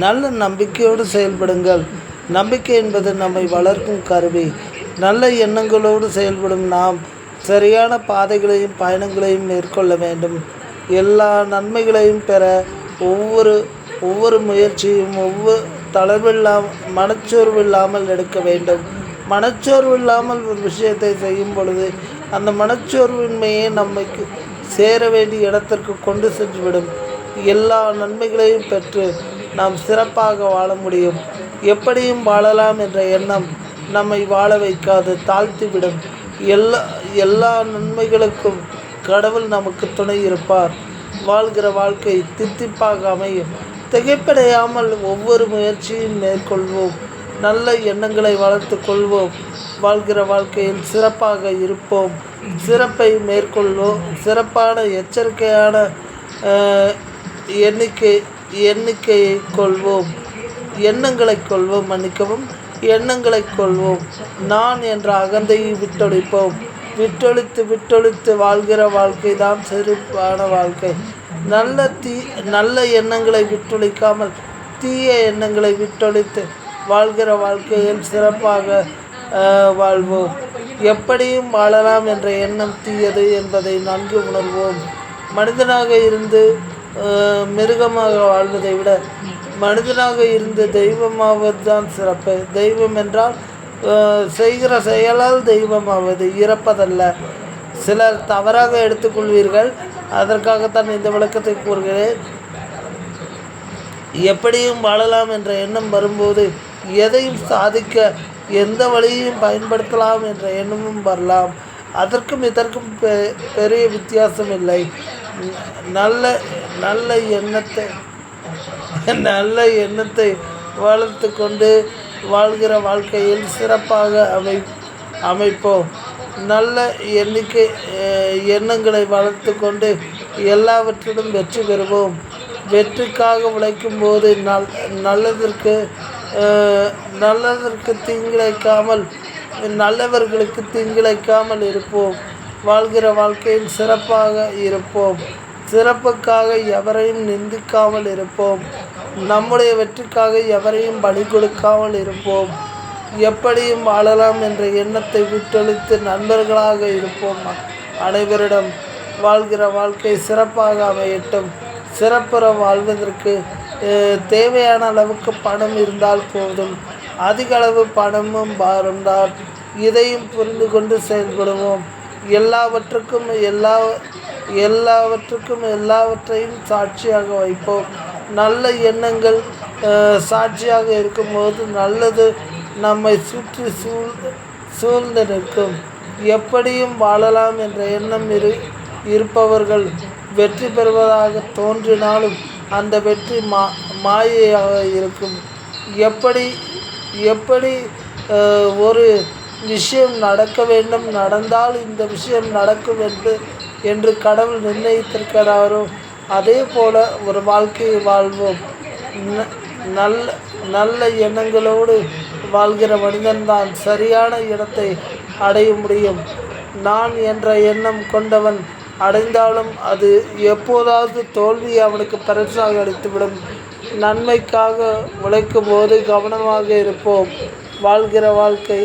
நல்ல நம்பிக்கையோடு செயல்படுங்கள். நம்பிக்கை என்பது நம்மை வளர்க்கும் கருவி. நல்ல எண்ணங்களோடு செயல்படும் நாம் சரியான பாதைகளையும் பயணங்களையும் மேற்கொள்ள வேண்டும். எல்லா நன்மைகளையும் பெற ஒவ்வொரு முயற்சியும் மனச்சோர்வு இல்லாமல் எடுக்க வேண்டும். மனச்சோர்வு இல்லாமல் ஒரு விஷயத்தை செய்யும் பொழுது அந்த மனச்சோர்வின்மையே நம்மைக்கு சேர வேண்டிய இடத்திற்கு கொண்டு சென்றுவிடும். எல்லா நன்மைகளையும் பெற்று நாம் சிறப்பாக வாழ முடியும். எப்படியும் வாழலாம் என்ற எண்ணம் நம்மை வாழ வைக்காது, தாழ்த்திவிடும். எல்லா நன்மைகளுக்கும் கடவுள் நமக்கு துணை இருப்பார். வாழ்கிற வாழ்க்கை தித்திப்பாக அமையும். திகைப்படையாமல் ஒவ்வொரு முயற்சியும் மேற்கொள்வோம். நல்ல எண்ணங்களை வளர்த்து கொள்வோம். வாழ்கிற வாழ்க்கையில் சிறப்பாக இருப்போம். சிறப்பை மேற்கொள்வோம். சிறப்பான எச்சரிக்கையான எண்ணிக்கையை கொள்வோம். எண்ணங்களை கொள்வோம். நான் என்ற அகந்தையை விட்டொழிப்போம். விட்டொழித்து வாழ்கிற வாழ்க்கை தான் சிறப்பான வாழ்க்கை. நல்ல எண்ணங்களை விட்டொழிக்காமல் தீய எண்ணங்களை விட்டொழித்து வாழ்கிற வாழ்க்கையில் சிறப்பாக வாழ்வோம். எப்படியும் வாழலாம் என்ற எண்ணம் தீயது என்பதை நன்கு உணர்வோம். மனிதனாக இருந்து மிருகமாக வாழ்வதை விட மனிதனாக இருந்து தெய்வமாவது தான் சிறப்பு. தெய்வம் என்றால் செய்கிற செயலால் தெய்வமாவது, இறப்பதல்ல. சிலர் தவறாக எடுத்துக்கொள்வீர்கள். அதற்காகத்தான் இந்த விளக்கத்தை கூறுகிறேன். எப்படியும் வாழலாம் என்ற எண்ணம் வரும்போது எதையும் சாதிக்க எந்த வழியையும் பயன்படுத்தலாம் என்ற எண்ணமும் வரலாம். அதற்கும் இதற்கும் பெரிய வித்தியாசம் இல்லை. நல்ல எண்ணத்தை வளர்த்து கொண்டு வாழ்கிற வாழ்க்கையில் சிறப்பாக அமைப்போம். நல்ல எண்ணங்களை வளர்த்து கொண்டு எல்லாவற்றிலும் வெற்றி பெறுவோம். வெற்றிக்காக உழைக்கும் போது நல்லதற்கு தீங்கிழைக்காமல் நல்லவர்களுக்கு தீங்கிழைக்காமல் இருப்போம். வாழ்கிற வாழ்க்கையில் சிறப்பாக இருப்போம். சிறப்புக்காக எவரையும் நிந்திக்காமல் இருப்போம். நம்முடைய வெற்றிக்காக எவரையும் பலி கொடுக்காமல் இருப்போம். எப்படியும் வாழலாம் என்ற எண்ணத்தை விட்டொழித்து நண்பர்களாக இருப்போம். அனைவரிடம் வாழ்கிற வாழ்க்கை சிறப்பாக அமையட்டும். சிறப்புற வாழ்வதற்கு தேவையான அளவுக்கு பணம் இருந்தால் போதும். அதிக அளவு பணமும் இருந்தால் இதையும் புரிந்து கொண்டு செயல்படுவோம். எல்லாவற்றையும் சாட்சியாக வைப்போம். நல்ல எண்ணங்கள் சாட்சியாக இருக்கும்போது நல்லது நம்மை சுற்றி சூழ்ந்து நிற்கும். எப்படியும் வாழலாம் என்ற எண்ணம் இருப்பவர்கள் வெற்றி பெறுவதாக தோன்றினாலும் அந்த வெற்றி மாயையாக இருக்கும். எப்படி ஒரு விஷயம் நடக்க வேண்டும், நடந்தால் இந்த விஷயம் நடக்கும் என்று கடவுள் நிர்ணயித்திருக்கிறாரோ அதே போல ஒரு வாழ்க்கையை வாழ்வோம். நல்ல எண்ணங்களோடு வாழ்கிற மனிதன்தான் சரியான இடத்தை அடைய முடியும். நான் என்ற எண்ணம் கொண்டவன் அடைந்தாலும் அது எப்போதாவது தோல்வி அவனுக்கு பரிசாக அளித்துவிடும். நன்மைக்காக உழைக்கும் போது கவனமாக இருப்போம். வாழ்கிற வாழ்க்கை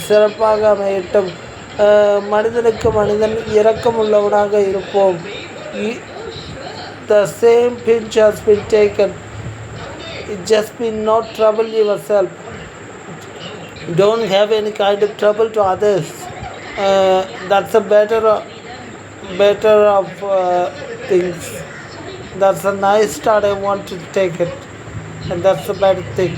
சிறப்பாக அமையட்டும். மனிதனுக்கு மனிதன் இரக்கமுள்ளவனாக இருப்போம். The same pinch has been taken. It just been not trouble yourself. Don't have any kind of trouble to others. That's a better of things. That's a nice start. I want to take it, and that's a better thing.